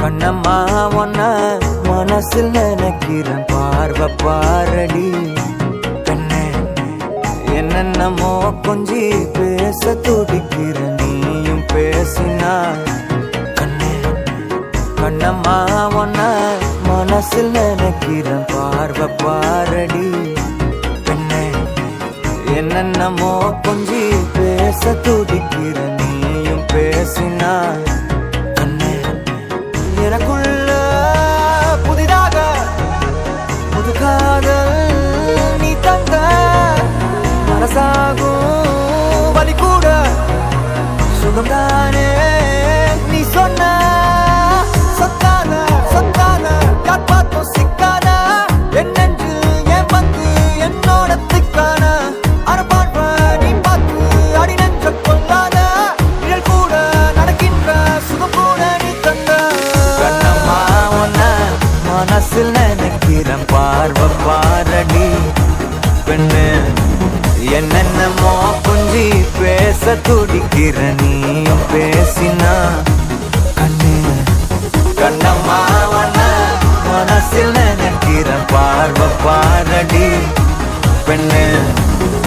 கண்ணம்மா ஒன்ன மனசில் நினைக்கிறேன் பார்வை பாரடி பெண்ணே என்னென்னமோ கொஞ்சி பேச துடிக்கிற நீயும் பேசினா கண்ணே கண்ணம்மா ஒன்ன மனசில் நினைக்கிறேன் பார்வை பாரடி பெண்ணே என்னென்னமோ கொஞ்சி பேச துடிக்கிற நீயும் பேசினா எனக்குள்ள புதிதாக புது காதல் நீ தந்த மனசாகும் வலி கூட சுகம்தானே நீ சொன்ன சொத்தான சொத்தான யார் பார்த்தோம் சிக்கான என் நெஞ்சு என் பத்து என்னோட திக்கான அறப்பாட்ப நீ பார்த்து அடி நெஞ்ச கொள்ளாத நிழல் கூட நடக்கின்ற சுகம் கூட நீ தந்த மனசில் நினைக்கிறேன் பார்வை பாரடி பெண்ணு என்னென்னமோ கொஞ்சி பேச துடிக்கிற நீயும் பேசினா